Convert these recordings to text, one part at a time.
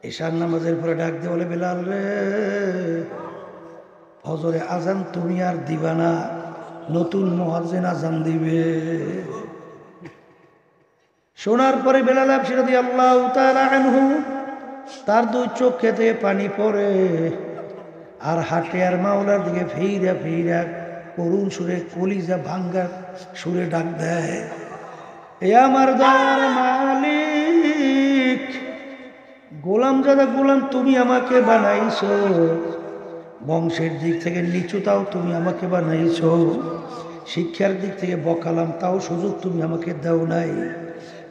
এশার নামাজের পরে ডাক দিয়ে বলে, বেলাল রে, ফজরে আজান তুমি আর দিবা না, নতুন মুয়াজ্জিন আজান দিবে। শোনার পরে বেলাল হাবশী রাদিয়াল্লাহু তাআলা আনহু তার দুই চোখে থেকে পানি পড়ে, আর হাটে আর মাওলার দিকে ফিরা ফিরা করুণ সুরে, কলিজা ভাঙ্গা সুরে ডাক দেয়, এ আমার দয়ার মালিক, গোলাম জাদা গোলাম তুমি আমাকে বানাইছো, বংশের দিক থেকে নিচুতাও তুমি আমাকে বানাইছো, শিক্ষার দিক থেকে বকালাম তাও সুযোগ তুমি আমাকে দাও নাই,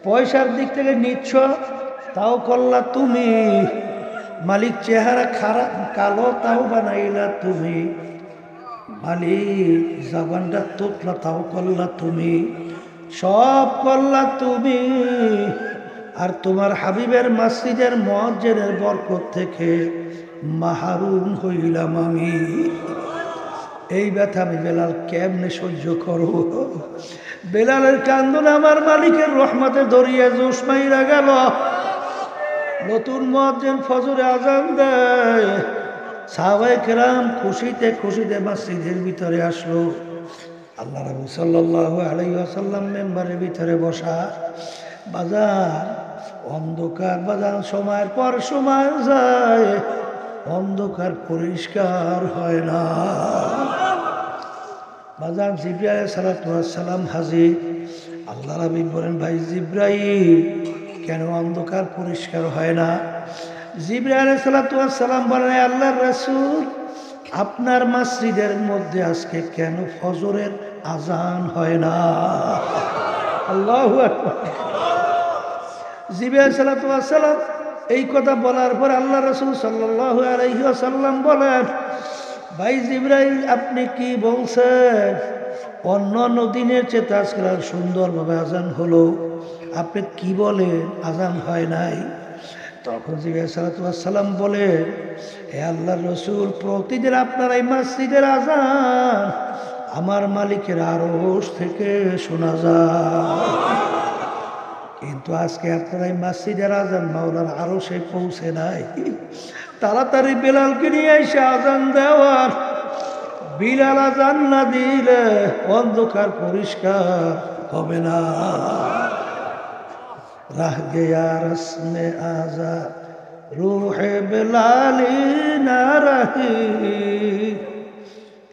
পয়সার দিক থেকে নিচ্ছ তাও করলা তুমি, মালিক চেহারা খারাপ কালো তাও বানাইলা তুমি, মালিক জবানটা তোতলা তাও করলা তুমি, সব করলা তুমি। আর তোমার হাবিবের মসজিদের মুয়াজ্জিনের বরকত থেকে মাহরুম হইলাম আমি। এই ব্যথা আমি বেলাল কেমনে সহ্য করব? বেলালের কান্দন আমার মালিকের রহমতের দরিয়া জোশ মাইরা গেল। নতুন মুয়াজ্জিন ফজরে আজান দেয়, সাহাবায়ে কেরাম খুশিতে খুশিতে মসজিদের ভিতরে আসলো। আল্লাহ রাসূল সাল্লাল্লাহু আলাইহি ওয়াসাল্লাম মেম্বারের ভিতরে বসা। বাজার অন্ধকার, বাজার সময়ের পর সময় যায়, অন্ধকার পরিষ্কার হয় না। বাজার জিবরাইল আলাইহিস সালাতু ওয়াস সালাম হাজির। আল্লাহ রাব্বি বলেন, ভাই জিবরাইল, কেন অন্ধকার পরিষ্কার হয় না? জিবরাইল আলাইহিস সালাতু ওয়াস সালাম বলেন, আল্লাহর রাসূল, আপনার মসজিদের মধ্যে আজকে কেন ফজরের আজান হয় না? আল্লাহু আকবার। জিবরাইল সাল্লাল্লাহু আলাইহি ওয়াসাল্লাম এই কথা বলার পর আল্লাহ রাসূল সাল্লাল্লাহু আলাইহি ওয়াসাল্লাম বলেন, ভাই জিবরাইল, আপনি কি বলছেন? অন্য দিনের চেয়ে আজকে সুন্দরভাবে আজান হলো, আপনি কি বলেন আজান হয় নাই? তখন জিবরাইল সাল্লাল্লাহু আলাইহি ওয়াসাল্লাম বলে, হে আল্লাহর রাসূল, প্রতিদিন আপনার এই মসজিদের আজান আমার মালিকের আরশ থেকে শোনা যায়, কিন্তু আজকে আপনার এই মসজিদের আজান মাওলার আরশে পৌঁছে নাই। তাড়াতাড়ি বেলালকে নিয়ে এসে আজান দেওয়ার। বিলাল আজান না দিলে অন্ধকার পরিষ্কার হবে না। রাহ গয়া রসমে আজা রূহে বেলালি না রহি,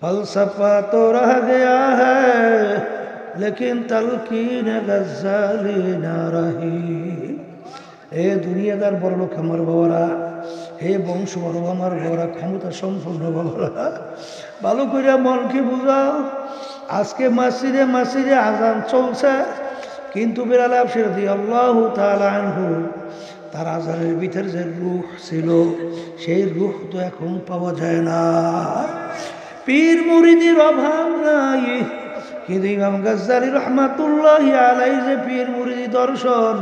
ফলসফা তো রহ গয়া হ্যায় লেকিন তলকিন গজ্জালি না রহি। হে দুনিয়াদার বড়লোক আমার বাবারা, হে বংশ বড় আমার বাবারা, ক্ষমতা সম্পূর্ণ বাবারা, ভালো করে মনকে বুঝাও। আজকে মসজিদে মসজিদে আজান চলছে, কিন্তু বেলাল হাবশী রাদিয়াল্লাহু তাআলা আনহু তার আজানের ভিতরে যে রূহ ছিল, সেই রূহ তো এখন পাওয়া যায় না। পীর মুরিদের অভাব নাই, কিন্তু ইমাম গজ্জালী রহমাতুল্লাহি আলাইহি যে পীর মুরিদি দর্শন,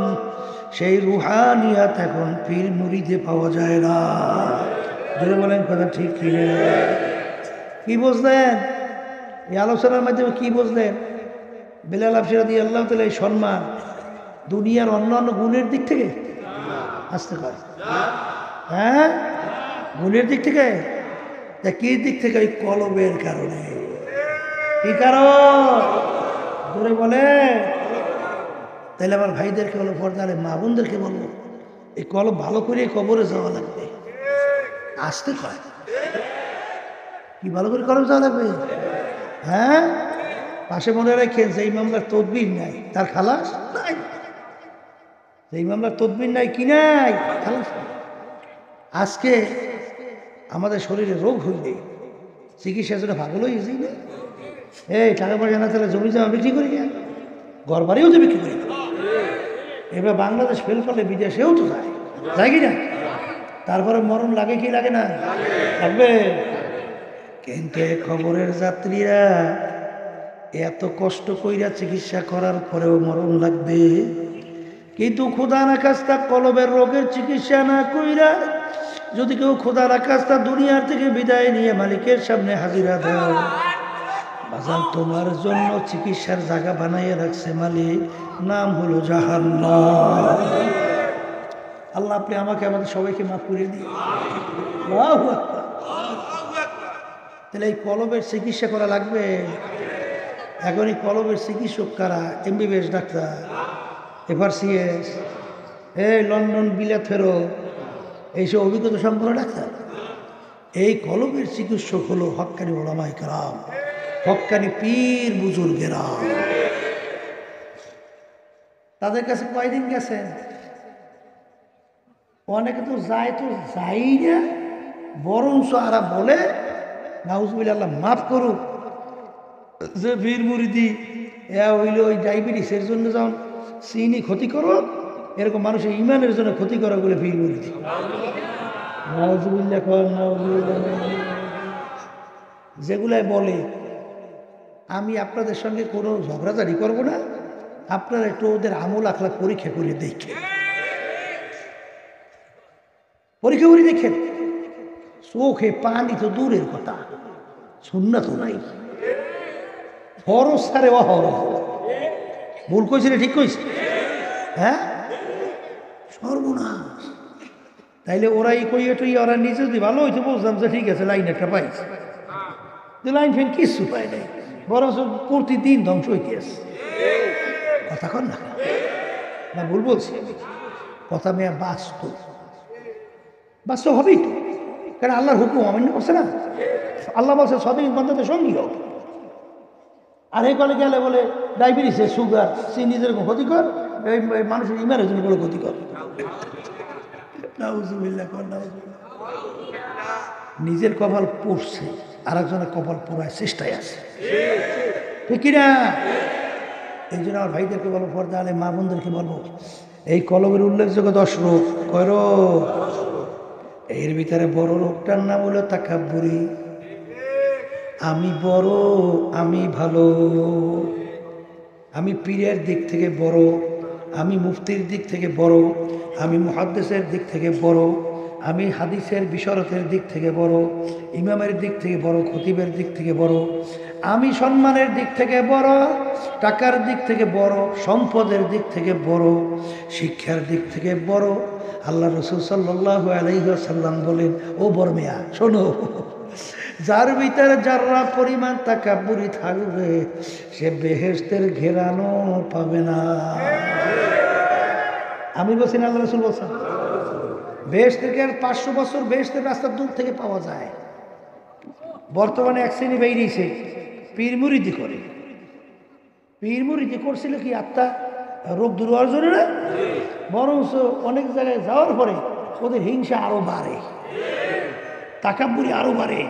সেই রুহানিয়াত এখন পীর মুরিদে পাওয়া যায় না। যদি বলেন কথা ঠিক কি না? কি বুঝলেন এই আলোচনার মাধ্যমে? কি বুঝলেন? বেলাল হাবশী রাদিয়াল্লাহু তাআলা এই সম্মান দুনিয়ার অন্যান্য গুণের দিক থেকে আসতে পারে, হ্যাঁ, গুণের দিক থেকে। তা কি দিক থেকে? ওই কলবের কারণে। কি কারণ? ধরে বলে। তাহলে আমার ভাইদেরকে বলো, পর্দারে মা বোনদেরকে বলবো, এই কলব ভালো করে কবরে যাওয়া লাগবে। আসতে পারে কি ভালো করে কলব যাওয়া লাগবে? হ্যাঁ, পাশে মনে রাখেন, যেই মামলার তদবির নাই তার খালাস নাই, যেই মামলার তদবির নাই কি নাই খালাস। আজকে আমাদের শরীরে রোগ হইলে চিকিৎসার জন্য পাগল হয়ে যাই না, এই টাকা পয়সা না তাহলে জমি জমা বিক্রি করি, ঘর বাড়িও তো বিক্রি করি। এবার বাংলাদেশ ফেল করলে বিদেশেও তো যায়, যায় কি না? তারপরে মরণ লাগে কি লাগে না? লাগবে। কিন্তু খবরের যাত্রীরা এত কষ্ট কইরা চিকিৎসা করার পরেও মরণ লাগবে। কিন্তু খোদা না খাস্তা কলবের রোগের চিকিৎসা না কইরা যদি কেউ খোদা না খাস্তা দুনিয়ার থেকে বিদায় নিয়ে মালিকের সামনে হাজিরা দাও, বাজান তোমার জন্য চিকিৎসার জায়গা বানাইয়া রাখছে মালিক, নাম হলো জাহান্নাম। আল্লাহ আপনি আমাকে আমাদের সবাইকে মাফ করে দিন। তাহলে এই কলবের চিকিৎসা করা লাগবে। এখন এই কলবের চিকিৎসক কারা? MBBS ডাক্তার, FRCS, এই লন্ডন বিলাত ফেরো, এইসব অভিজ্ঞতা সম্পন্ন ডাক্তার। এই কলবের চিকিৎসক হলো হক্কানি ওলামায়ে কেরাম, হক্কানি পীর বুজুর্গেরা। তাদের কাছে কয়দিন গেছেন? অনেকে তো যায়, তো যাই না, বরঞ্চ আরা বলে নাউজুবিল্লাহ, আল্লাহ মাফ করুক, যে পীর মুরিদি হইলে ওই ডায়াবেটিসের জন্য যখন চিনি ক্ষতি করো, এরকম মানুষের ইমানের জন্য ক্ষতি করা বলে পীর মুরিদি। নাউজুবিল্লাহ, যেগুলাই বলে আমি আপনাদের সঙ্গে কোনো ঝগড়াঝাড়ি করবো না, আপনারা একটু ওদের আমল আখলাক পরীক্ষা করে দেখেন, পরীক্ষা করে দেখেন। চোখে পানি তো দূরের কথা, সুন্নাত তো নাই, ফরজ সারে অহরহ। ভুল কইছে, ঠিক কইছে? হ্যাঁ, সর্বনাশ। তাইলে ওরা এই কইয়ে টইয়ে ওরা নিজে যদি ভালো হইতে বলতাম যে ঠিক আছে, লাইন একটা পাইছে, লাইন ফেন কিচ্ছু পায় নাই, বরং প্রতিদিন ধ্বংস হইতে আছে। কথা কন না, না ভুল বলছি? কথা মেয়ে বাস্তব, বাস্তব হবেই তো, কারণ আল্লাহর হুকুম অমান্য করছে না। আল্লাহ বলছে সদিন বন্ধুদের সঙ্গী হোক। আর এই কলে গেলে বলে ডায়াবেটিসে সুগার চিনি যেরকম ক্ষতিকর, এই মানুষের ইমানের জন্য বড় ক্ষতিকর। নিজের কপাল পড়ছে, আর একজনের কপাল পড়ায় চেষ্টায় আছে, ঠিক কিনা? এই জন্য আমার ভাইদেরকে বলবো, পর্দা আলে মা বোনদেরকে বলবো, এই কলমের উল্লেখযোগ্য 10 রোগ। কয় রোগ? এর ভিতরে বড় রোগটার নাম হলো তাকাব্বুরি। আমি বড়, আমি ভালো, আমি পীরের দিক থেকে বড়, আমি মুফতির দিক থেকে বড়, আমি মুহাদ্দিসের দিক থেকে বড়, আমি হাদিসের বিশরতের দিক থেকে বড়, ইমামের দিক থেকে বড়, খতিবের দিক থেকে বড়, আমি সম্মানের দিক থেকে বড়, টাকার দিক থেকে বড়, সম্পদের দিক থেকে বড়, শিক্ষার দিক থেকে বড়। আল্লাহ রাসূল সাল্লাল্লাহু আলাইহি ওয়াসাল্লাম বলেন, ও বর্মিয়া শোনো, যার ভিতরে যারা পরিমাণ তাকাব্বুরি থাকবে, সে বেহেশতের ঘেরানো পাবে না। আমি বলছি না, আল্লাহ রাসূল বলছেন। বেহেশত থেকে 500 বছর বেহেশতের রাস্তা দূর থেকে পাওয়া যায়। বর্তমানে এক শ্রেণী বেরিয়েছে, পীর মুরিদি করে। পীর মুরিদি করছিল কি আত্মা রোগ দূর হওয়ার জন্য না, বরঞ্চ অনেক জায়গায় যাওয়ার পরে ওদের হিংসা আরো বাড়ে, তাকাব্বুরি আরো বাড়ে।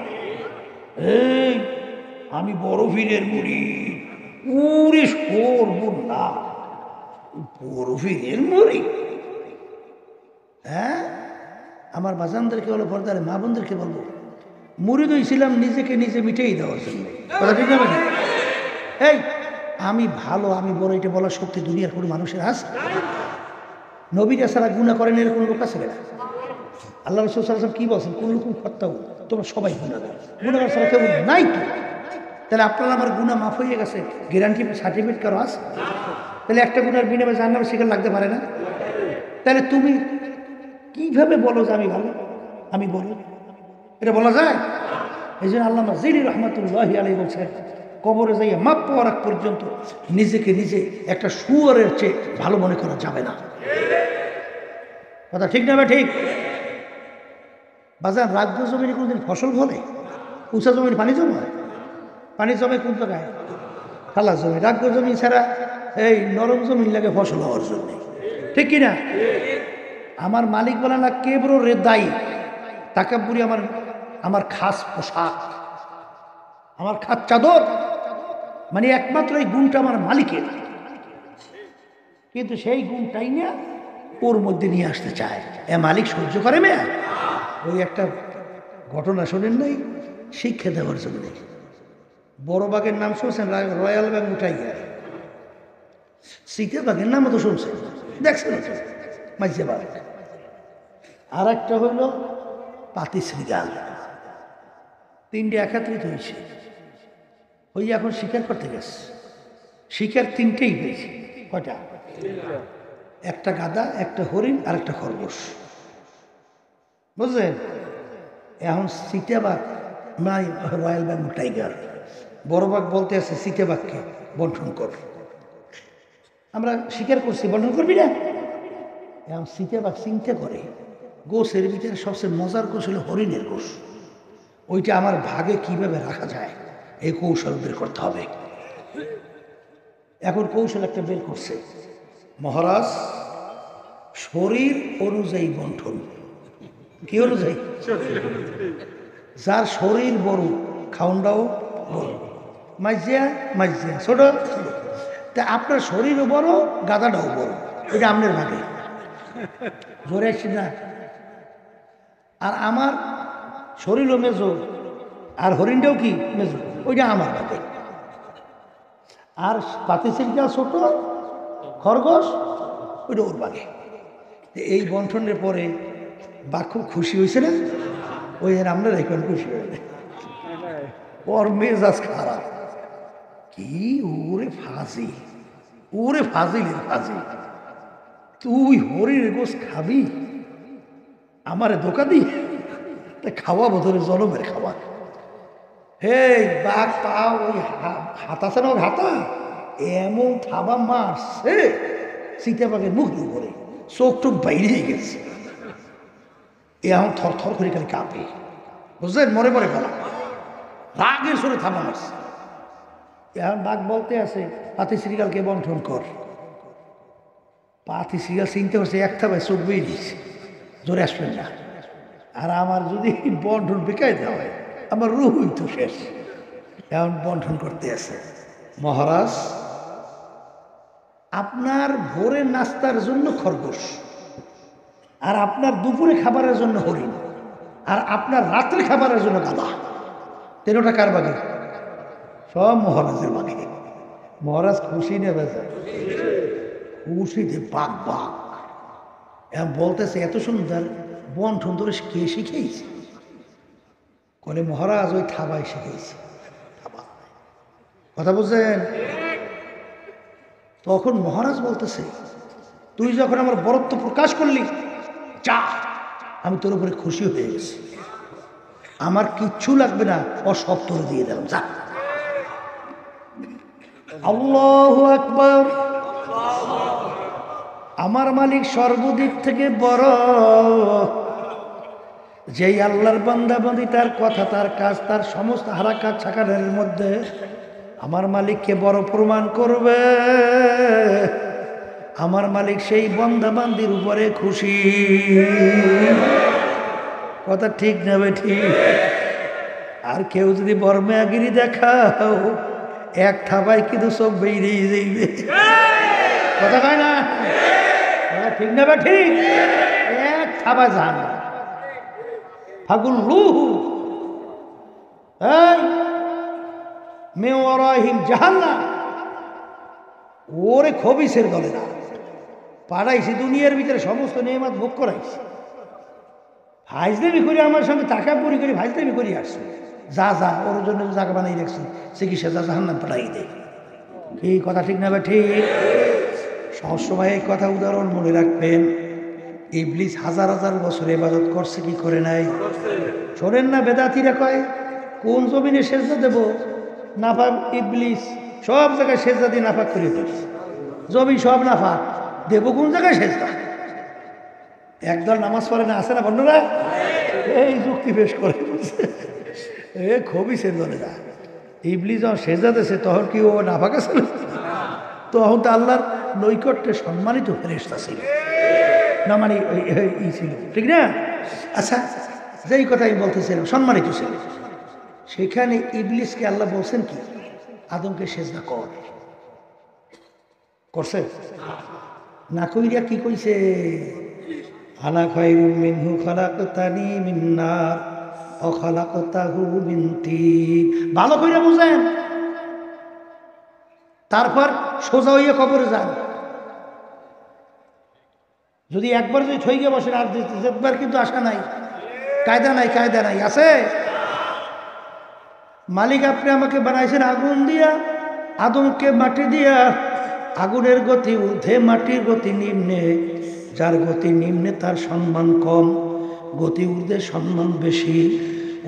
এই আমি বড় পীরের মুরিদ, পুরে সরবো না, বড় পীরের মুরিদ। হ্যাঁ, আমার বাজানদেরকে বলো, পর্দারে মা বোনদেরকে বলবো, মুরিদ হইছিলাম নিজেকে নিজে মিটেই দেওয়ার জন্য। কথা ঠিক হবে না? এই আমি ভালো, আমি বড়, এটা বলার শক্তি দুনিয়ার কোনো মানুষের আছে? নবীরা ছাড়া গুনাহ করেন এর কোনো লোক আছে না? আল্লাহ রাসূল সাল্লাল্লাহু আলাইহি ওয়াসাল্লাম কি বলছেন? কুল্লুকুম খাত্তাউ, তোমরা সবাই গুনাহগার, গুনাহগার ছাড়া কেউ নাই তো। তাহলে আপনার আমার গুনাহ মাফ হয়ে গেছে, গ্যারান্টি সার্টিফিকেট কারো আছে? তাহলে একটা গুনার বিনিময়ে জাহান্নামে শিকার লাগতে পারে না? তাহলে তুমি কিভাবে বলো যে আমি ভালো, আমি বড়? এটা বলা যায়? এই জন্য আল্লামা জিলি রহমাতুল্লাহি আলাইহি বলছেন, কবরে যাইয়া মাপ পাওয়ার আগ পর্যন্ত নিজেকে নিজে একটা শুয়োরের চেয়ে ভালো মনে করা যাবে না। কথা ঠিক না? ঠিক। বাজার রাজ্য জমিনে কোনোদিন ফসল ফলে? উঁচা জমির পানি জমে? পানি জমে কোন জায়গায়? খালা জমি। রাজ্য জমি ছাড়া এই নরম জমিন লাগে ফসল হওয়ার জন্য, ঠিক কিনা? আমার মালিক বলে না, কেবর রে দায়ী তাকাব্বুরি আমার, আমার খাস পোশাক, আমার খাস চাদর, মানে একমাত্র এই গুণটা আমার মালিকের, কিন্তু সেই গুণটাই না ওর মধ্যে নিয়ে আসতে চায়। এ মালিক সহ্য করে মেয়া? ওই একটা ঘটনা শোনেন নাই? শিক্ষা দেওয়ার জন্য বড় বাগের নাম শুনছেন? রয়্যাল বাগ উঠাই গেল। চিতাবাঘের নামও তো শুনছেন, দেখছেন মাইজে বাঘ। আর একটা হইল পাতি শ্রীগাল। তিনটে একাত্রিত হয়েছে, ওই এখন শিকার করতে গেছে। শিকার তিনটেই হয়েছে। কয়টা? একটা গাধা, একটা হরিণ আর একটা খরগোশ, বুঝলেন? এখন চিতাবাঘ নাই, রয়্যাল বেঙ্গল টাইগার, বড় বাঘ বলতে আছে চিতাবাঘকে বন্টন কর। আমরা স্বীকার করছি বন্টন করবি না। এখন চিতাবাঘ চিন্তা করে গোশের ভিতরে সবচেয়ে মজার গোশ হলো হরিণের গোশ, ওইটা আমার ভাগে কিভাবে রাখা যায় এই কৌশল বের করতে হবে। এখন কৌশল একটা বের করছে মহারাজ, শরীর অনুযায়ী বন্টন। কি অনুযায়ী? যার শরীর বড় খাউন্ডাও বড়, মাইজিয়া মাইজিয়া, ছোট ছোট। তা আপনার শরীরও বড়, গাদাটাও বড়, ওইটা আপনার ভাগে জোরে আসছি না। আর আমার শরীরও মেজো, আর হরিণটাও কি মেজো, ওইটা আমার ভাগে। আর পাতিচিরকা ছোট, খরগোশ ওইটা ওর ভাগে। এই বন্টনের পরে বাঘ খুব খুশি হয়েছে না? ওই আপনারা এখন খুশি হয়ে যায়, ওর মেজাজ খারাপ। কি ওরে ফাজিল, ওরে ফাজিলের ফাজিল, তুই হরিণের গোশ খাবি, আমারে ধোকা দি, তা খাওয়া বোধরে জলমের খাবার। হে বাঘ পা ওই হাত আছে না, হাতা এমন থাবা মারছে চিতাবাঘের মুখ করে চোখ টোক বাইরে গেছে। এখন থর থর করে খালি কাঁপে, বুঝলেন? মরে মরে ফেলা রাগের সরে থাবা মারছে। এখন বাঘ বলতে আছে পাতি শ্রীকালকে বন্টন কর। পাতি শ্রীকাল চিনতে পারছে এক থাবায় চোখ বেয়ে দিচ্ছে, জোরে আসবেন না। আর আমার যদি বন্টন বেকায় দেওয়া হয় আমার রুহই তো শেষ। এখন বন্টন করতে আছে। মহারাজ, আপনার ভোরের নাস্তার জন্য খরগোশ, আর আপনার দুপুরে খাবারের জন্য হরিণ, আর আপনার রাত্রে খাবারের জন্য গাধা। তেরোটা কার বাগে? সব মহারাজের বাগে। মহারাজ খুশি নেবে, খুশিতে বাঘ বাঘ। এখন বলতেছে এত সুন্দর বন্টন ধরে কে শিখেছে? বলে মহারাজ ওই থাবাই শিখেছে। কথা বুঝছেন? তখন মহারাজ বলতেছে তুই যখন আমার বরত্ব প্রকাশ করলি, যা, আমি তোর উপরে খুশি হয়ে গেছি, আমার কিচ্ছু লাগবে না, সব তোর দিয়ে দিলাম, যা। আল্লাহু আকবার। আমার মালিক সর্বদিক থেকে বড়। যেই আল্লাহর বান্দাবান্দি তার কথা, তার কাজ, তার সমস্ত হারাকাত ছাকানের মধ্যে আমার মালিককে বড় প্রমাণ করবে, আমার মালিক সেই বান্দাবান্দির উপরে খুশি। কথা ঠিক নেবে ঠিক। আর কেউ যদি বর্মেয়াগিরি দেখাও, এক থাবায় কিন্তু সব বেরিয়ে যাইবে। কথা কয় না? ঠিক নেবে ঠিক, এক থাবায় যান ফাগুল্লুহু এই মেওয়ারাহিম জাহান্নাম। ওরে খবিসের দলে না পাড়াইছি, দুনিয়ার ভিতরে সমস্ত নেয়ামত ভোগ করাইছি, ফাইজলামি করে আমার সঙ্গে টাকা পুরি করে ফাইজলামি করে আসছে, যা যা ওর জন্য জায়গা বানাই রাখছি, চিকিৎসা যা জাহান্নাম পাঠাই দেয়। কি কথা ঠিক না? ঠিক। সবসময় এই কথা উদাহরণ মনে রাখবেন। ইবলিস হাজার হাজার বছর ইবাদত করছে কি করে নাই? শোনেন না বেদাতিরা কয় কোন জমিনে সেজদা দেব? নাফাক ইবলিস সব জায়গায় সেজদা দিয়ে নাফাক করে ফেলছে, জমি সব নাফাক, দেব কোন জায়গায় সেজদা? একদল নামাজ পড়ে না, আসে না বন্ধুরা? এই যুক্তি পেশ করে এ খবিসের দলে না। ইবলিস যখন সেজদা দিয়েছে তখন কি ও নাফাক আছে? তখন তো আল্লাহর নৈকট্যে সম্মানিত ফেরেশতা ছিল না, মানে ই ছিল, ঠিক না? আচ্ছা, যেই কথা আমি বলতেছিলাম সম্মানিত ছিল, সেখানে ইবলিসকে আল্লাহ বলছেন কি আদমকে সেজদা কর, করছে না? কইরা কি কইছে? আনা খায়রুম মিনহু খালাকতানি মিন নার ওয়া খালাকতাহু মিন তিন। ভালো কইরা বুঝেন। তারপর সোজা হইয়া কবরে যান। যদি একবার যদি ছই গিয়ে বসেন, আর যেবার কিন্তু আশা নাই, কায়দা নাই, কায়দা নাই, আছে? মালিক আপনি আমাকে বানাইছেন আগুন দিয়া, আদমকে মাটি দিয়া, আগুনের গতি ঊর্ধ্বে, মাটির গতি নিম্নে। যার গতি নিম্নে তার সম্মান কম, গতি ঊর্ধ্বে সম্মান বেশি।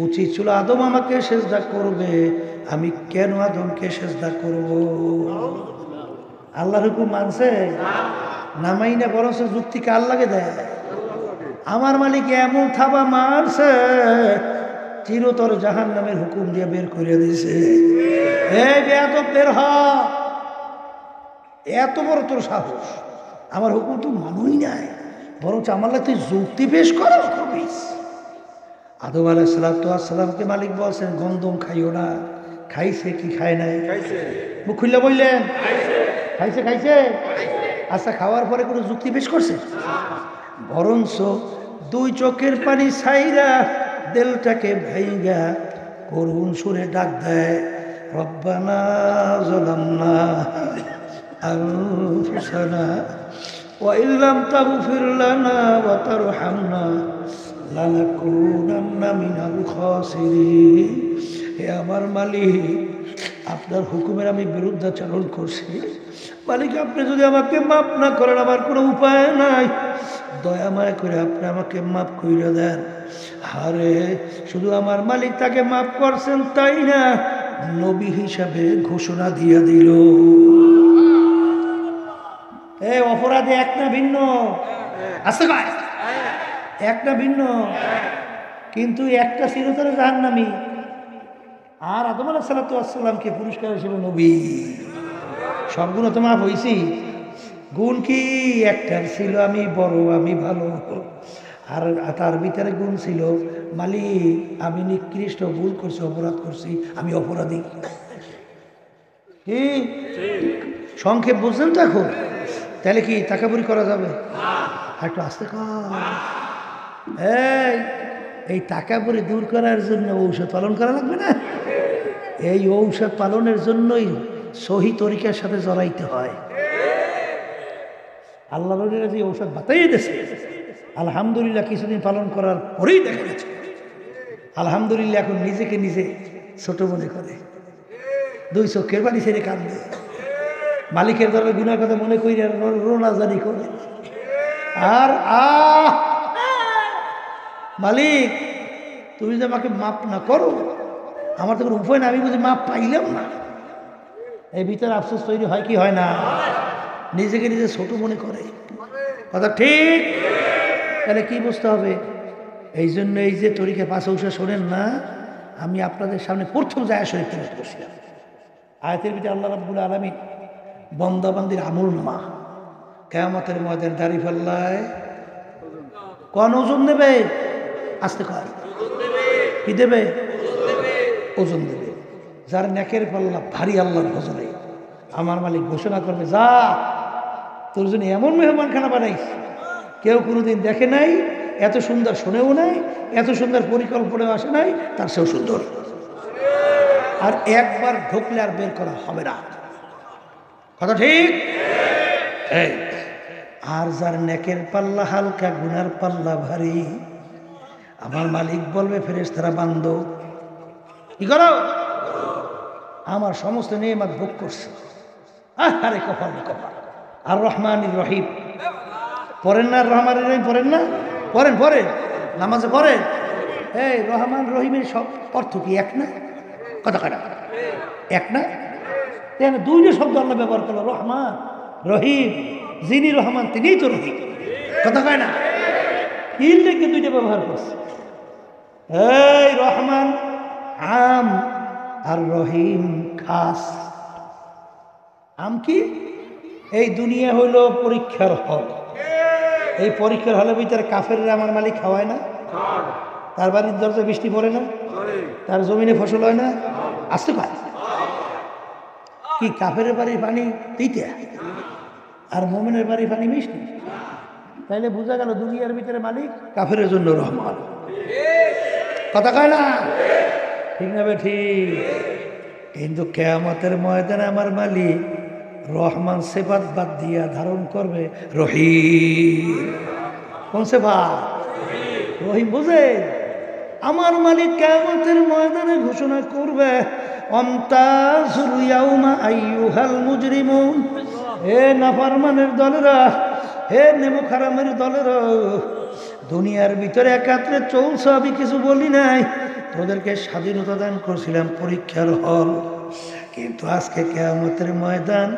উচিত ছিল আদম আমাকে সেজদা করবে, আমি কেন আদমকে সেজদা করব? আল্লাহর হুকুম মানছে না মাইনা বরং যুক্তিকে আল্লাহকে দেয়। আমার মালিক এমন থাবা মারছে, চিরতর জাহান্নামের হুকুম দিয়ে বের করে দিয়েছে। এই বেয়াদব বের হ, এত বড় তোর সাহস, আমার হুকুম তুই মানুই নাই, বরঞ্চ আমার তুই যুক্তি পেশ কর। আদম আলাইহিসসালামকে মালিক বলছেন গন্ধম খাইও না। খাইছে কি খায় নাই? মুখ খুললে বললেন খাইছে। খাইছে? আচ্ছা, খাওয়ার পরে কোনো যুক্তি পেশ করছে? বরঞ্চ দুই চোখের পানি ছাইরা দিলটাকে ভাইগা করুণ সুরে ডাক দেয়, রব্বানা যালামনা আনফুসানা ওয়া ইল্লাম তাগফির লানা ওয়া তারহামনা লানাকুনান্না মিনাল খাসিরিন। হে আমার মালিক, আপনার হুকুমের আমি বিরুদ্ধাচরণ করছি। মালিক, আপনি যদি আমাকে মাফ না করেন আমার কোনো উপায় নাই, দয়া মায়া করে আপনি আমাকে মাফ করে দেন। আরে শুধু আমার মালিক তাকে মাফ করছেন তাই না, নবী হিসাবে ঘোষণা দিয়ে দিল। এই অপরাধে এক না ভিন্ন? আচ্ছা, এক না ভিন্ন, কিন্তু একটা চিরতরে জাহান্নামী, আর আদম আলাইহিসসালামকে পুরস্কার হিসেবে নবী। সবগুলো তো মাফ হয়েছি, গুণ কি একটার ছিল, আমি বড়, আমি ভালো। আর তার ভিতরে গুণ ছিল, মালিক আমি নিকৃষ্ট, ভুল করছি, অপরাধ করছি, আমি অপরাধী। কি সংক্ষেপ বুঝলেন তো এখন? তাহলে কি তাকাবুরি করা যাবে? একটু আস্তে কর। এই তাকাবুরি দূর করার জন্য ঔষধ পালন করা লাগবে না? এই ঔষধ পালনের জন্যই সহি তরিকার সাথে জড়াইতে হয়। আল্লাহ নবীরা যে ঔষধ বাতাই দিয়েছে, আলহামদুলিল্লাহ কিছুদিন পালন করার পরেই দেখা গেছে আলহামদুলিল্লাহ এখন নিজেকে নিজে ছোট মনে করে, দুই চোখের পানি ছেড়ে কান্দে, মালিকের দলের গুনার কথা মনে করি রোনাজানি করে। আর মালিক তুমি যে আমাকে মাপ না করো, আমার তো কোনো উপায় না, আমি বুঝি মাপ পাইলাম না। এই ভিতরে আফসোস তৈরি হয় কি হয় না? নিজেকে নিজে ছোট মনে করে, কথা ঠিক? তাহলে কি বুঝতে হবে? এই জন্য এই যে তরিকা পাঁচ ঔষধ শোনেন না, আমি আপনাদের সামনে প্রথম জায়গা শরীফ তুলে বসলাম। আয়াতের ভিতরে আল্লাহ রাব্বুল আলামিন বন্দাবান্দির আমলনামা কিয়ামতের ময়দানে দাঁড়িয়ে ফেললায় কোন ওজন দেবে? আস্তে কর, কি দেবে? ওজন দেবে। যার নেকের পাল্লা ভারী আল্লাহর ভজনে, আমার মালিক ঘোষণা করবে, যা তোর জন্য এমন মেহমানখানা বানাইস কেউ কোনোদিন দেখে নাই, এত সুন্দর শোনেও নাই, এত সুন্দর পরিকল্পনাও আসে নাই, তার সেও সুন্দর। আর একবার ঢুকলে আর বের করা হবে না, কথা ঠিক? আর যার নেকের পাল্লা হালকা, গুনার পাল্লা ভারী, আমার মালিক বলবে ফেরেশতারা বান্দো কি করো? আমার সমস্ত নেয়ামত ভোগ করছে। আরে কপাল কপাল। আর রহমানির রহিম পড়েন না? রহমানির রহিম পড়েন না? পড়েন পড়েন, নামাজে পড়েন। এই রহমান রহিমের সব অর্থ কি এক না? কথা কাটা এক না? দুইটা শব্দ আল্লাহ ব্যবহার করলো, রহমান রহিম। যিনি রহমান তিনিই তো রহিম, কথা কয় না? তিন থেকে দুইটা ব্যবহার করছে। এই রহমান আম আর রহিম খাস। আম কি? এই দুনিয়া হইল পরীক্ষার হল। এই পরীক্ষার হলের ভিতরে কাফেররা আমার মালিক খাওয়ায় না? তার বাড়ির দরজা বৃষ্টি পড়ে না? তার জমিনে ফসল হয় না? আসতে পারে কি? কাফের বাড়ির পানি তিতা আর মোমেনের বাড়ির পানি মিষ্টি। তাইলে বোঝা গেল দুনিয়ার ভিতরে মালিক, কাফেরের জন্য রহমান, কথা কয় না? ঠিক না? ঠিক। কিন্তু কিয়ামতের ময়দানে আমার মালিক রহমান সেফাত বাদ দিয়া ধারণ করবে রহিম। কোন সেফাত? রহিম। বুঝে আমার মালিক কিয়ামতের ময়দানে ঘোষণা করবে, অমতাজুল ইয়াউমা আইয়ুহাল মুজরিমুন, হে নাফরমানের দলেরা, হে নেমো খারামের দলেরা, দুনিয়ার ভিতরে একাত্রে চলছ, আমি কিছু বলি নাই। তোদেরকে স্বাধীনতা দান করছিলাম, পরীক্ষার হল। কিন্তু আজকে কিয়ামতের ময়দান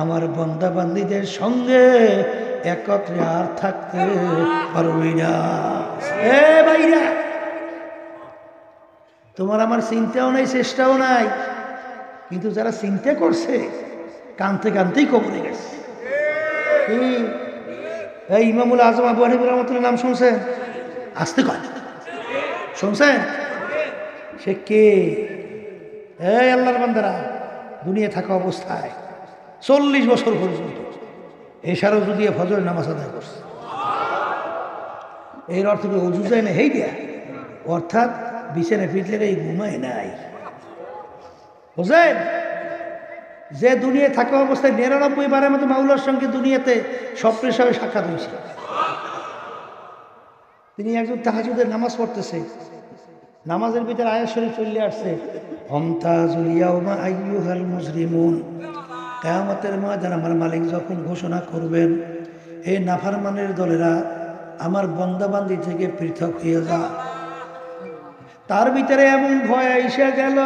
আমার বান্দা বান্দীদের সঙ্গে একত্রে আর থাকতে পারবি না। এ ভাইরা, তোমার আমার চিন্তাও নাই, চেষ্টাও নাই, কিন্তু যারা চিন্তা করছে কানতে কানতেই কবরে গেছে। এই ইমামুল আজম আবু হানিফা রাহমাতুল্লাহ নাম শুনছেন? আসতে কয় শুনছেন? সে কে? এই আল্লাহর বান্দারা, দুনিয়া থাকা অবস্থায় 40 বছর পর্যন্ত এশারও যদি ফজরের নামাজ আদায় করছে। এর অর্থ অজু যায় না, হেই দিয়া, অর্থাৎ বিছানে ফিটলে এই ঘুমায় নাই। বুঝলেন? যে দুনিয়া থাকা অবস্থায় 99 বারের মতো মাওলার সঙ্গে দুনিয়াতে স্বপ্নের সঙ্গে সাক্ষাৎ হয়েছে। তিনি একজন তাহাজ্জুদের নামাজ পড়তেছে, নামাজের ভিতরে আয়াত শরীফ চলে আসছে, আমতাজুল ইয়াউমা আইয়ুহাল মুজরিমুন, কিয়ামতের ময়দানে আমার মালিক যখন ঘোষণা করবেন, হে নাফরমানের দলেরা, আমার বান্দাবান্দি থেকে পৃথক হয়ে যা। তার ভিতরে এমন ভয় এসে গেল,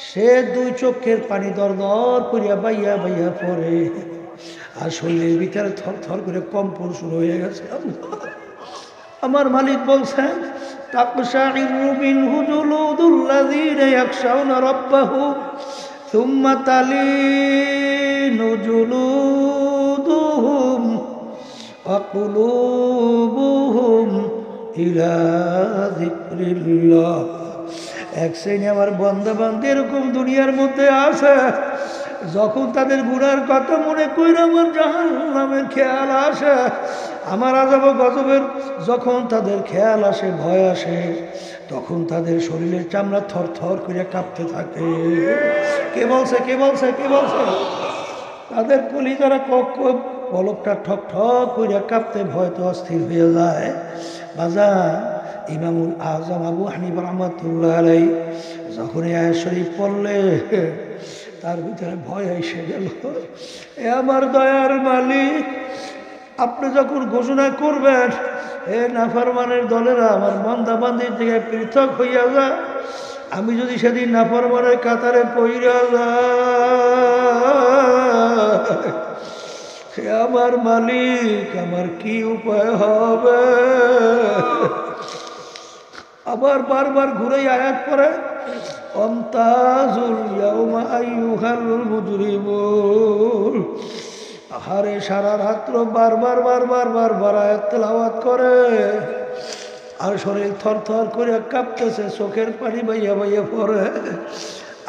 সে দুই চোখের পানি দর দর করিয়া বাইয়া বাইয়া পড়ে, আর শরীরের ভিতরে থর থর করে কম্পন শুরু হয়ে গেছে। আমার মালিক বলছেন, তাকশাইরু মিনহু জুলুদুল্লাযীনা ইয়াখশাউনা রাব্বাহুম সুম্মা তালিনু জুলুদুহুম ওয়া কুলুবুহুম ইলা যিকরিল্লাহ। এক শ্রেণী আমার বান্দা বান্দী এরকম দুনিয়ার মধ্যে আসে, যখন তাদের গুনার কথা মনে কইরা আমার জাহান্নামের খেয়াল আসে, আমার আযাব গজবের যখন তাদের খেয়াল আসে, ভয় আসে, তখন তাদের শরীরের চামড়া থর থর করে কাঁপতে থাকে। কে বলছে? কে বলছে? কে বলছে? তাদের কলিজারা পলকটা ঠক ঠক করে কাঁপতে, ভয় তো অস্থির হয়ে যায়। বাজার ইমামুল আজম আবু হানিফা রাহমাতুল্লাহ আলাইহি যখন এই আয়াত শরীফ পড়লে, তার ভিতরে ভয় এসে গেল। এ আমার দয়ার মালিক, আপনি যখন ঘোষণা করবেন, এ নাফরমানের দলেরা আমার বান্দা বান্দির থেকে পৃথক হইয়া যা, আমি যদি সেদিন নাফরমানের কাতারে পইরা যাই, আমার মালিক, আমার কি উপায় হবে? আবার বারবার ঘুরে আয়াত পড়ে, আমতাজুল ইয়াউমা আইয়ুহাল মুজরিমুন। আহারে, সারা রাত্র বারবার বারবার বারবার আয়াত তেলাওয়াত করে, আর শরীর থর থর করে কাঁপতেছে, চোখের পানি বাইয়া বাইয়া পড়ে,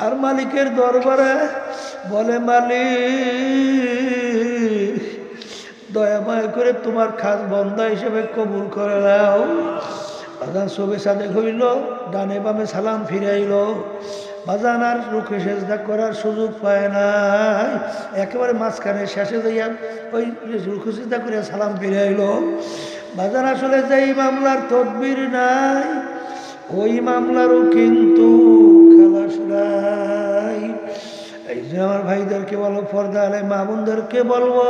আর মালিকের দরবারে বলে, মালিক, দয়া মায়া করে তোমার খাস বন্দা হিসেবে কবুল করে নাও। বাজান সবে সাদে হইল, ডানে বামে সালাম ফিরাইল, বাজান আর রুখে সেজদা করার সুযোগ পায় নাই, একেবারে মাঝখানে শেষে যাইয়া ওই রুখে সেজদা করে সালাম ফিরাইল। বাজান আসলে যেই মামলার তদবির নাই, ওই মামলারও কিন্তু খালাস নাই। এই যে আমার ভাইদেরকে বলো, পর্দা আলে মা বোনদেরকে বলবো,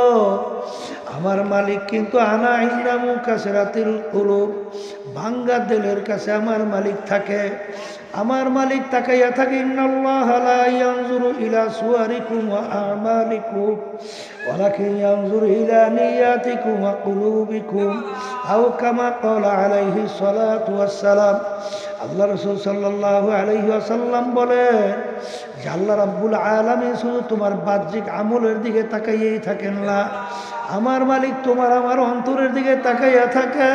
আমার মালিক কিন্তু আনা ইন্দামু কাসরাতিল কুলুব, ভাঙ্গা দিলের কাছে আমার মালিক থাকে। আমার মালিক তাকাইয়া থাকে, ইন্নাল্লাহা লা ইয়ানজুরু ইলা সুওয়ারিকুম ওয়া আমালিকুম ওয়ালাকিন ইয়ানজুরু ইলা নিয়াতিকুম ওয়া কুলুবিকুম, আও কামা ক্বালা আলাইহিস সালাতু ওয়াস সালাম। আল্লাহ রাসূল সাল্লাল্লাহু আলাইহি ওয়াসাল্লাম বলেন যে আল্লাহ রাব্বুল আলামিন শুধু তোমার বাহ্যিক আমলের দিকে তাকাইয়াই থাকেন না, আমার মালিক তোমার আমার অন্তরের দিকে তাকাইয়া থাকে,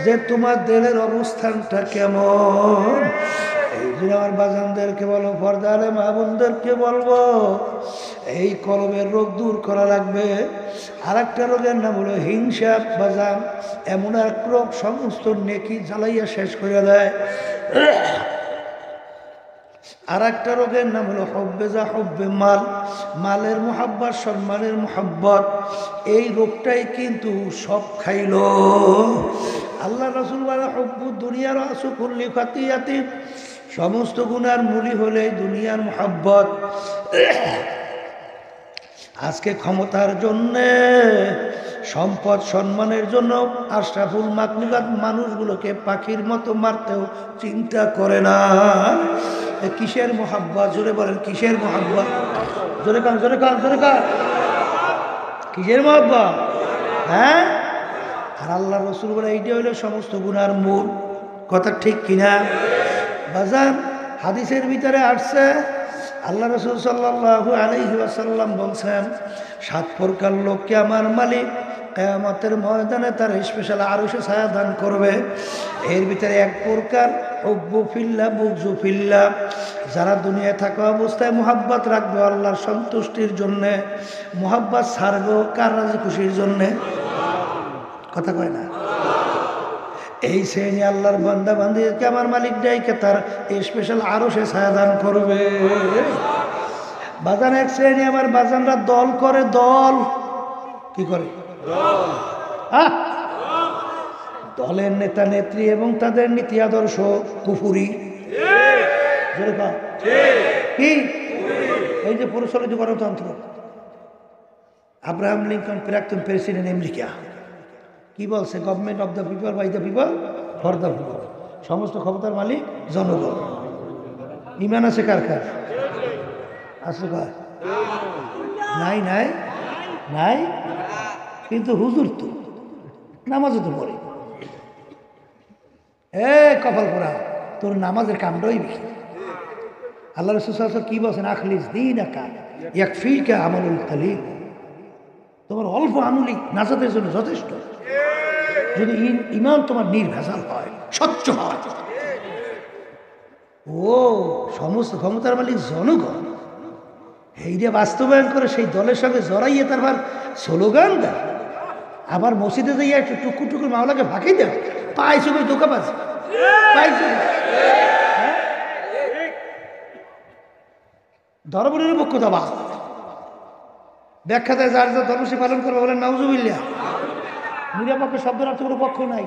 যে তোমার দিলের অবস্থানটা কেমন। এই জন্য আমার বাজানদেরকে বলো, পর্দা আলে মা বোনদেরকে বলবো, এই কলমের রোগ দূর করা লাগবে। আর একটা রোগের নাম হলো হিংসা। বাজান এমন এক রোগ সমস্ত নেকি জ্বালাইয়া শেষ করে দেয়। আর একটা রোগের নাম হলো হব্বে যা হব্বে মাল, মালের মোহাব্বত, সম্মানের মোহাব্বত। এই রোগটাই কিন্তু সব খাইল। আল্লাহ রাসূল বলে, হব্বু দুনিয়ার আসু কুল্লি খাতিয়াতিন, সমস্ত গুনার মূলই হলে দুনিয়ার মোহাব্বত। আজকে ক্ষমতার জন্যে, সম্পদ সম্মানের জন্য আশরাফুল মাখলুকাত মানুষগুলোকে পাখির মতো মারতেও চিন্তা করে না। কিসের মোহাব্বত? জোরে বলেন, কিসের মোহাব্বত? জোরে কান, জোরে কান, জোরে কান। কিসের মোহাব্বত? হ্যাঁ। আর আল্লাহ রসুল বলে এইটা হইল সমস্ত গুনার মূল। কথা ঠিক কিনা বাজান? হাদিসের ভিতরে আসছে, আল্লাহ রসুল সাল্লাল্লাহু আলাইহি ওয়াসাল্লাম বলছেন, 7 প্রকার লোককে আমার মালিক কিয়ামতের ময়দানে তার স্পেশাল আরশে ছায়া দান করবে। এর ভিতরে 1 প্রকার হুব্বু ফিল্লাহ বুগযু ফিল্লাহ, যারা দুনিয়ায় থাকা অবস্থায় মোহাব্বত রাখবে আল্লাহর সন্তুষ্টির জন্যে, মোহাব্বত ছাড়বে কার রাজি খুশির জন্যে। কথা কয় না? এই শ্রেণী আল্লাহর বান্দা বান্দিকে আমার মালিক ডাইকে তার স্পেশাল আরশে ছায়া দান করবে। বাজান এক শ্রেণী আমার বাজানরা দল করে, দল কি করে? দলের নেতা নেত্রী এবং তাদের নীতি আদর্শ কুফুরি। কি এই যে প্রচলিত গণতন্ত্র, আব্রাহাম লিঙ্কন প্রাক্তন প্রেসিডেন্ট আমেরিকা কি বলছে? Government of the people, by the people, for the people. সমস্ত ক্ষমতার মালিক জনগণ। ইমান আছে কার কার? আছে কার? নাই নাই নাই। কিন্তু হুজুর তো নামাজও তো পড়ে। কপাল পোড়া, তোর নামাজের কামটাই বেশি। আল্লাহ রাসূল সাল্লাল্লাহু আলাইহি ওয়াসাল্লাম কি বলছেন? আখলিস দীনাকা ইয়াকফিকা আমালুল কালিল। তোমার অল্প আমলি নাজাতের জন্য যথেষ্ট, যদি ইমান তোমার নির্ভেজাল হয়, স্বচ্ছ হয়। ও সমস্ত ক্ষমতার মালিক জনগণ, এইটা বাস্তবায়ন করে সেই দলের সঙ্গে জড়াইয়ে তারপর স্লোগান দেয়, আবার মসজিদে যাইয়া একটু টুকুর টুকুর মাওলাকে ফাঁকি দেয়। পাইছো ভাই দোকাবাজ, পাইছো ধর্মের পক্ষ দাবা ব্যাখ্যা দেয়, যার যা ধর্ম সে পালন করবে। বলেন নাউজুবিল্লাহ। নিরাপক্ষে শব্দের অর্থ কোনো পক্ষ নাই।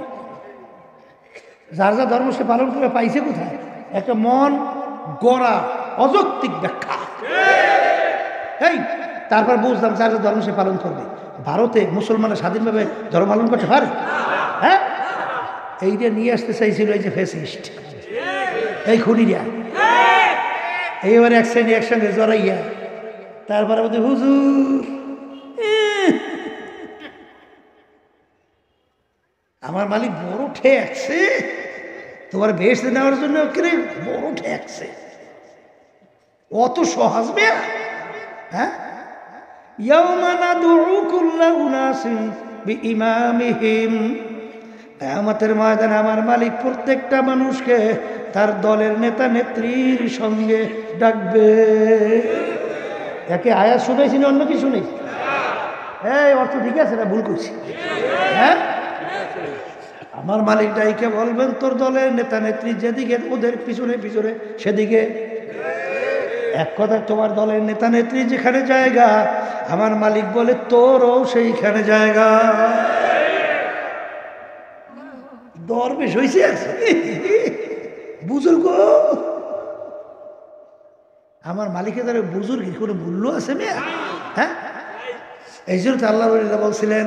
যার যা ধর্ম সে পালন করবে পাইছে কোথায়? একটা মন গড়া অযৌক্তিক ব্যাখ্যা। এই তারপর বুঝলাম যার যা ধর্ম সে পালন করবে। ভারতে মুসলমানের স্বাধীনভাবে ধর্ম পালন করতে পারে? হ্যাঁ, এইটা নিয়ে আসতে চাইছিল এই যে ফ্যাসিস্ট, এই খুনিরা। এইবারে এক শ্রেণী একসঙ্গে জড়াইয়া তারপরে বলতে, হুজুর আমার মালিক বড় ঠেকছে, তোমার বেহেশতে নেওয়ার জন্য বড় ঠেকছে। অত সহজ মেয়া? হ্যাঁ, ইয়াউমা নাদউ কুল্লা উনাসিন বিইমামিহিম, কিয়ামতের ময়দানে আমার মালিক প্রত্যেকটা মানুষকে তার দলের নেতা নেত্রীর সঙ্গে ডাকবে। একে আয়াত শুনেছি না অন্য কি শুনেছি? এই অর্থ ঠিক আছে না ভুল করছি? হ্যাঁ, আমার মালিক ডাইকে বলবেন, তোর দলের নেতা নেত্রী যেদিকে ওদের পিছনে পিছনে সেদিকে। এক কথা, তোমার দলের নেতা নেত্রী যেখানে জায়গা, আমার মালিক বলে তোরও সেইখানে জায়গা। দরবেশ হয়েছে বুজুর্গ। আমার মালিকের দ্বারা বুজুর্গ কোনো মূল্য আছে মেয়া? হ্যাঁ, এই জন্য তো আল্লাহ বলছিলেন,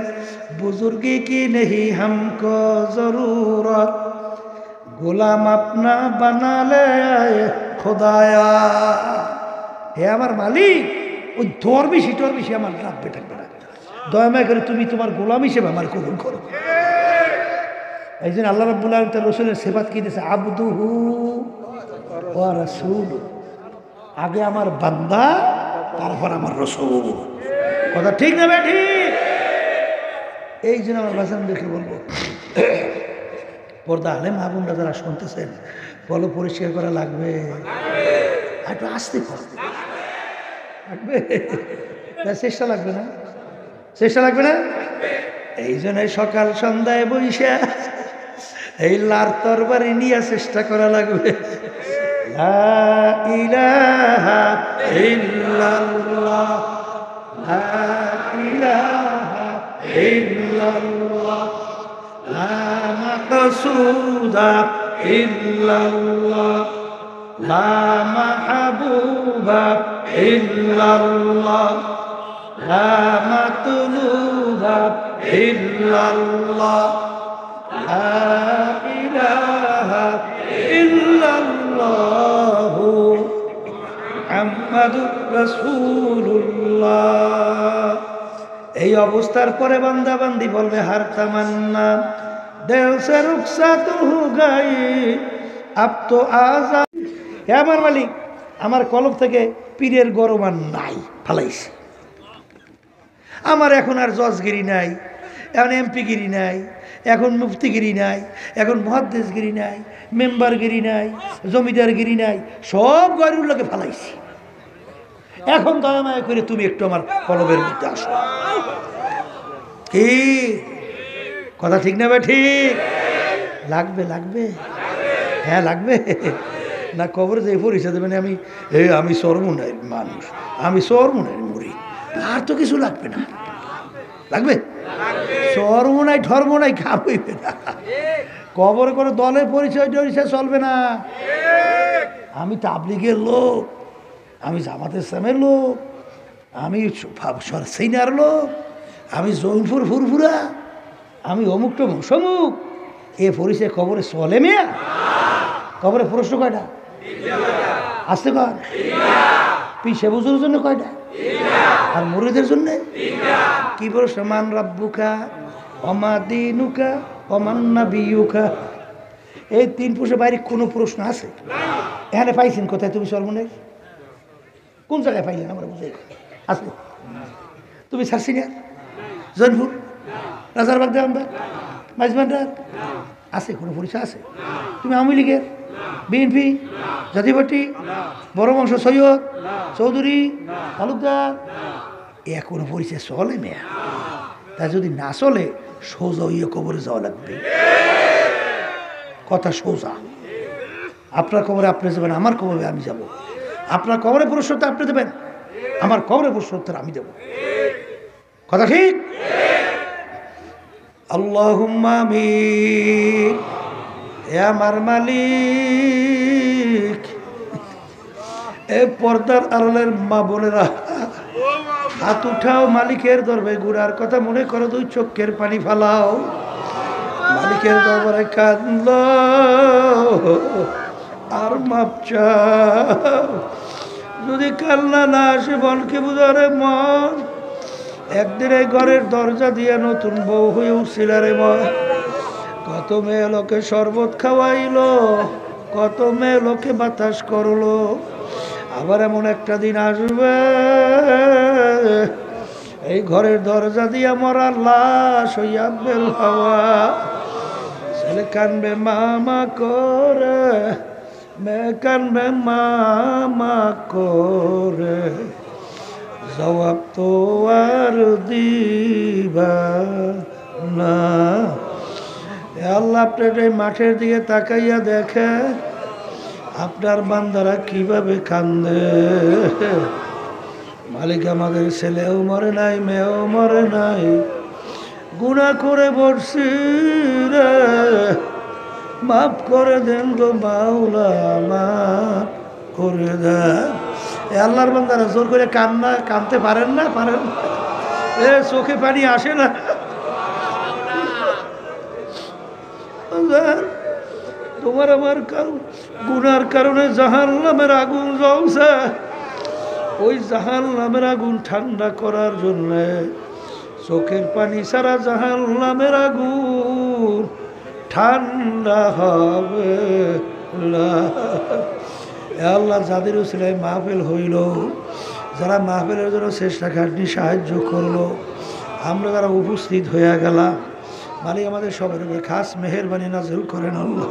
বুজুর্গি কি নেহি হামকো জরুরত, গোলাম আপনা বানালে খোদায়া। হে আমার মালিক, ওই দরবেশি টরবেশি আমার রাখবে থাকবে না, দয়াময় করে তুমি তোমার গোলাম হিসেবে আমার কবুল করো। এই জন্য আল্লাহ রাব্বুল আলামিন তার রাসূলের সিফাত কি দিয়েছে? আবদুহু ওয়া রাসূলু। আগে আমার বান্দা, তারপর আমার রাসূল। কথা ঠিক না বে ঠিক? এই জন্য আমার বাচ্চাদেরকে বলবো, পর্দা আলেম মা বোনরা যারা শুনতেছেন, বলো পরিষ্কার করা লাগবে, একটু আসতে লাগবে, চেষ্টা লাগবে না? চেষ্টা লাগবে না? এই জন্য সকাল সন্ধ্যায় বইসা এই লার তরবারি নিয়ে চেষ্টা করা লাগবে। লা ইলাহা ইল্লাল্লাহ, লা ইলাহা ইল্লাল্লাহ, লা মাকসুদা ইল্লাল্লাহ, লা মাহবুবা ইল্লাল্লাহ, লা মাতলুবা ইল্লাল্লাহ লা ইলাহা ইল্লাল্লাহু মুহাম্মাদুর রাসূলুল্লাহ। এই অবস্থার পরে বান্দা বান্দি বলবে হার তামান্না দিল সে রুখসাত হো গই আব তো আজাদ। হে আমার মালিক, আমার কলব থেকে পীরের গরম আর নাই, ফালাইছে। আমার এখন আর জজগিরি নাই, এখন এমপিগিরি নাই, এখন মুফতিগিরি নাই, এখন মুহাদ্দিসগিরি নাই, মেম্বারগিরি নাই, জমিদারগিরি নাই, সব গরুগুলোকে ফালাইছি। এখন দয়াময় করে তুমি একটু আমার কলবের মধ্যে আসো। কি কথা ঠিক না? ঠিক লাগবে, লাগবে, হ্যাঁ লাগবে না। কবরে যে পরিচয় দেবেন আমি সরমুনের মানুষ, আমি সরমুনের মুড়ি, আর তো কিছু লাগবে না। লাগবে সরমুনাই ঠরমুনাই খাবইবে না। কবরে কোনো দলের পরিচয় টরিচয় চলবে না। আমি তাবলিগের লোক, আমি জামাত ইসলামের লোক, আমি সিনিয়র লোক, আমি জৌনপুর ফুরফুরা, আমি অমুক টমুক সমুক, এ পরিচয় কবরে চলে মেয়া? কবরে প্রশ্ন কয়টা আসতে কর? পিছে বুঝুর জন্য কয়টা? আর মুরিদের জন্য কি প্রশ্ন? মান রাব্বুকা ওমা দীনুকা ওমান নাবিয়ুকা। এই তিন প্রশ্নের বাইরে কোনো প্রশ্ন আছে? এখানে পাইছেন কোথায়? তুমি সর্বনেই কোন জায়গায় পাইলেন? আমরা বুঝে আছে? তুমি সার্সিনিয়ার, জৈনপুর, রাজারবাগ, দেওয়ানবাগ, মাইজবান্ডার আছে? কোনো পরিচয় আছে? তুমি আওয়ামী লীগের, বিএনপি, জাতীয়পার্টি, বড় বংশ, সৈয়দ, চৌধুরী, তালুকদার, এ কোনো পরিচয় চলে মেয়া? তা যদি না চলে সোজা হইয়া কবরে যাওয়া লাগবে। কথা সোজা। আপনার কবরে আপনি যাবেন, আমার কবরে আমি যাব। আপনার কবরে পুরস্কার আপনি দেবেন, আমার কবরে পুরস্কার আমি দেব। কথা ঠিক? আল্লাহুম্মা আমিন। হে আমার মালিক, এ পর্দার আড়ালের মা বোনেরা হাত উঠাও, মালিকের দরবারে গুড়ার কথা মনে করো, দুই চোখের পানি ফালাও, মালিকের দরবারে কাঁদল আর মাপ চাও। যদি কান্না না আসে মনকে বুঝারে মন, একদিন এই ঘরের দরজা দিয়ে নতুন বউ হয়ে উঠছিল রে মন। কত মেয়ে লোকে শরবত খাওয়াইলো, কত মেয়ে লোকে বাতাস করলো, আবার এমন একটা দিন আসবে এই ঘরের দরজা দিয়া মরার লাশ হইয়া বেল হওয়া। ছেলে কানবে মামা করে, মেয়ে কানবে মামা করে, জবাব তো আর দিবা না। আল্লাহ আপনার এই মাঠের দিকে তাকাইয়া দেখে আপনার বান্দারা কিভাবে কান্দে। মালিক আমাদের ছেলেও মরে নাই, মেয়েও মরে নাই, গুনাহ করে বসছি রে, মাফ করে দেন গো মাওলা, মাফ করে দেন। আল্লাহর বান্দারা জোর করে কানতে পারেন না? পারেন? এ চোখে পানি আসে না? তোমার আমার গুনার কারণে জাহান্নামের আগুন জ্বলছে। ওই জাহান্নামের আগুন ঠান্ডা করার জন্য চোখের পানি ছাড়া জাহান্নামের আগুন ঠান্ডা হবে না। আল্লাহ যাদের উসিলায় মাহফিল হইল, যারা মাহফিলের জন্য চেষ্টা খাটনি সাহায্য করলো, আমরা যারা উপস্থিত হইয়া গেলাম, মালিক আমাদের সবার উপরে খাস মেহেরবানি নাযিল করেন আল্লাহ।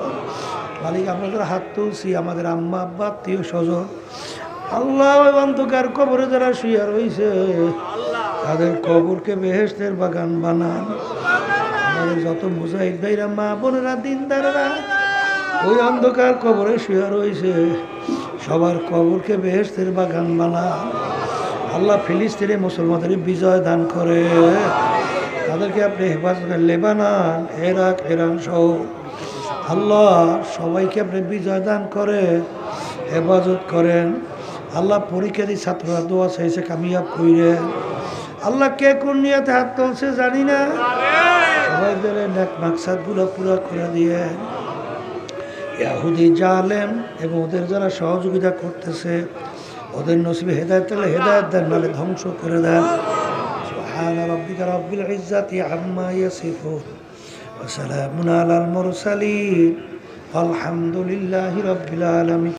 মালিক আমরা যারা হাত তুলছি, আমাদের আম্মা আব্বা আত্মীয় স্বজন, আল্লাহ ওই অন্ধকার কবরে যারা শুয়ে রয়েছে তাদের কবরকে বেহেশতের বাগান বানান। আমাদের যত মুজাহিদ ভাইরা, মা বোনেরা, দিনদারেরা ওই অন্ধকার কবরে শুয়ে রয়েছে, সবার কবরকে বেহেশতের বাগান বানান। আল্লাহ ফিলিস্তিনে মুসলমানদের বিজয় দান করে, তাদেরকে আপনি হেফাজত করেন। লেবানন, ইরাক, ইরান সহ আল্লাহ সবাইকে আপনি বিজয় দান করে হেফাজত করেন। আল্লাহ পরীক্ষা দিয়ে ছাত্ররা দোয়া চাইছে, কামিয়াব কইরে। আল্লাহ কে কোন নিয়তে হাত তুলছে জানি না, সবাইদের নেক মাকসাদগুলো পুরো করে দিয়ে ইহুদি জালেম এবং ওদের যারা সহযোগিতা করতেছে ওদের নসিবে হেদায়েত হলে হেদায়েত দেন, নাহলে ধ্বংস করে দেন। সুবহান রাব্বিকা রাব্বিল ইজ্জাতি আম্মা ইয়াসিফুন ওয়া সালামুন আলাল মুরসালিন আলহামদুলিল্লাহি রাব্বিল আলামিন।